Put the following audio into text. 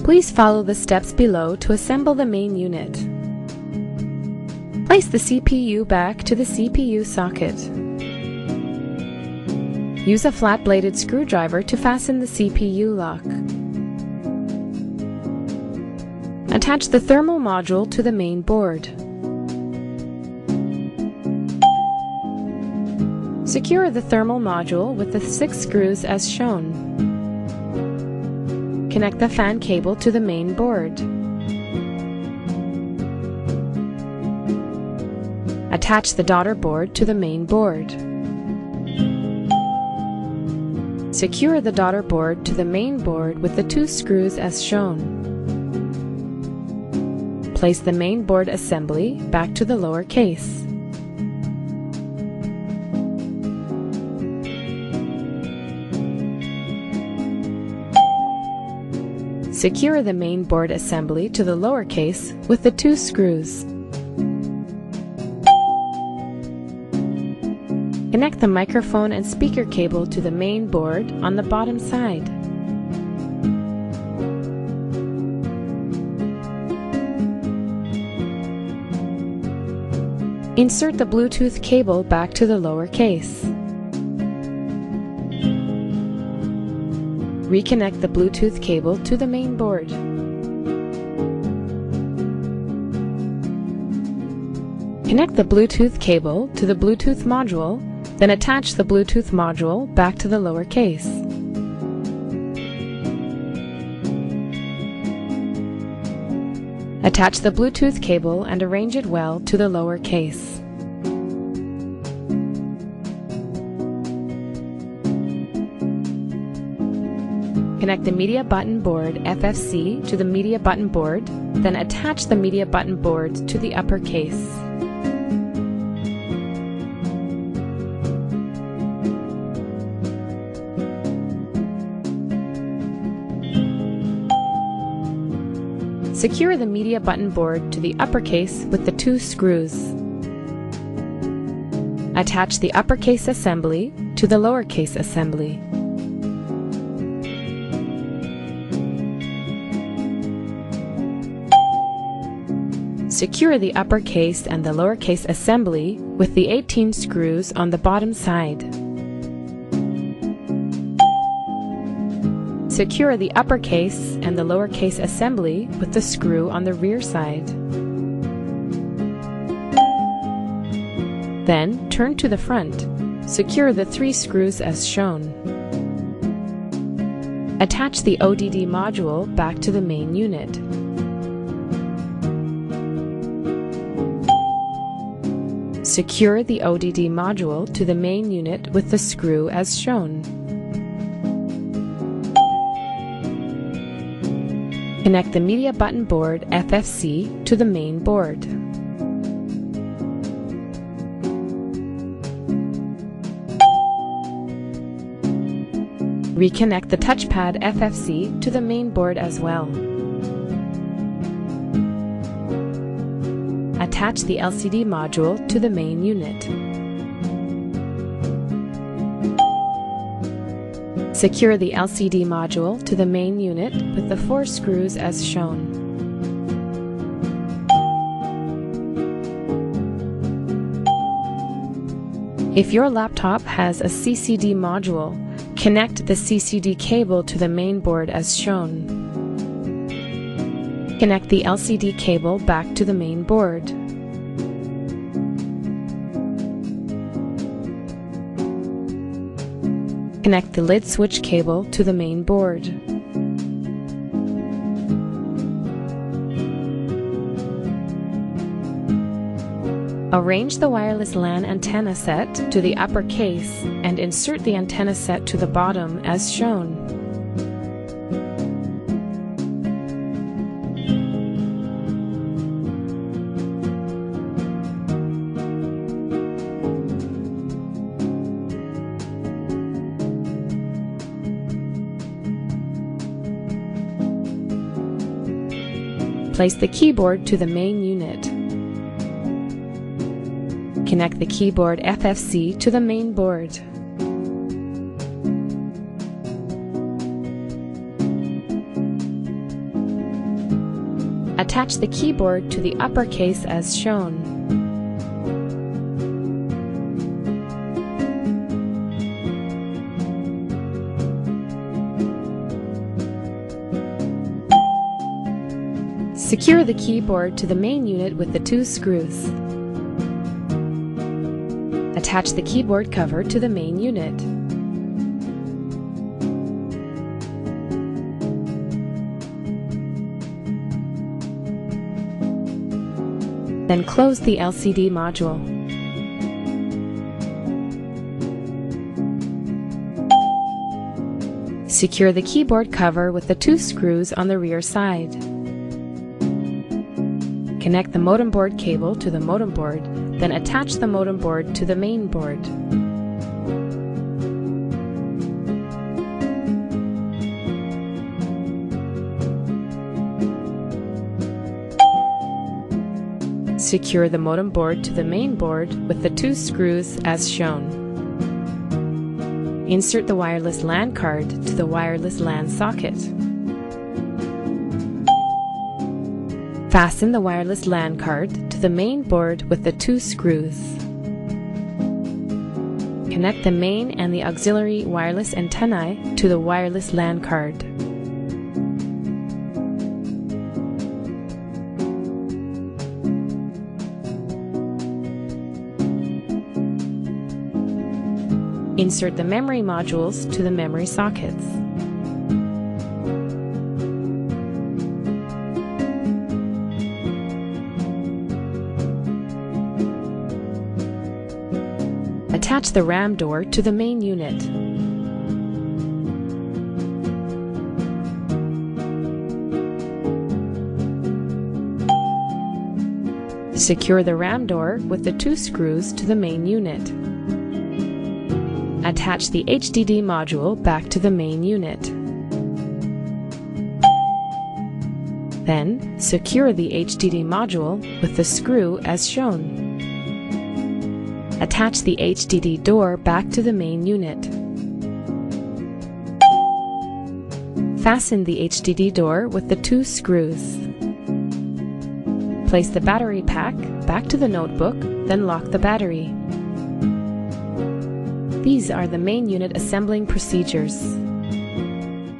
Please follow the steps below to assemble the main unit. Place the CPU back to the CPU socket. Use a flat-bladed screwdriver to fasten the CPU lock. Attach the thermal module to the main board. Secure the thermal module with the 6 screws as shown. Connect the fan cable to the main board. Attach the daughter board to the main board. Secure the daughter board to the main board with the 2 screws as shown. Place the main board assembly back to the lower case. Secure the main board assembly to the lower case with the 2 screws. Connect the microphone and speaker cable to the main board on the bottom side. Insert the Bluetooth cable back to the lower case. Reconnect the Bluetooth cable to the main board. Connect the Bluetooth cable to the Bluetooth module, then attach the Bluetooth module back to the lower case. Attach the Bluetooth cable and arrange it well to the lower case. Connect the media button board FFC to the media button board, then attach the media button board to the upper case. Secure the media button board to the upper case with the 2 screws. Attach the uppercase assembly to the lowercase assembly. Secure the uppercase and the lowercase assembly with the 18 screws on the bottom side. Secure the uppercase and the lowercase assembly with the screw on the rear side. Then turn to the front. Secure the 3 screws as shown. Attach the ODD module back to the main unit. Secure the ODD module to the main unit with the screw as shown. Connect the media button board FFC to the main board. Reconnect the touchpad FFC to the main board as well. Attach the LCD module to the main unit. Secure the LCD module to the main unit with the 4 screws as shown. If your laptop has a CCD module, connect the CCD cable to the main board as shown. Connect the LCD cable back to the main board. Connect the lid switch cable to the main board. Arrange the wireless LAN antenna set to the upper case and insert the antenna set to the bottom as shown. Place the keyboard to the main unit. Connect the keyboard FFC to the main board. Attach the keyboard to the upper case as shown. Secure the keyboard to the main unit with the 2 screws. Attach the keyboard cover to the main unit. Then close the LCD module. Secure the keyboard cover with the 2 screws on the rear side. Connect the modem board cable to the modem board, then attach the modem board to the main board. Secure the modem board to the main board with the 2 screws as shown. Insert the wireless LAN card to the wireless LAN socket. Fasten the wireless LAN card to the main board with the 2 screws. Connect the main and the auxiliary wireless antennae to the wireless LAN card. Insert the memory modules to the memory sockets. Attach the RAM door to the main unit. Secure the RAM door with the 2 screws to the main unit. Attach the HDD module back to the main unit. Then, secure the HDD module with the screw as shown. Attach the HDD door back to the main unit. Fasten the HDD door with the 2 screws. Place the battery pack back to the notebook, then lock the battery. These are the main unit assembling procedures.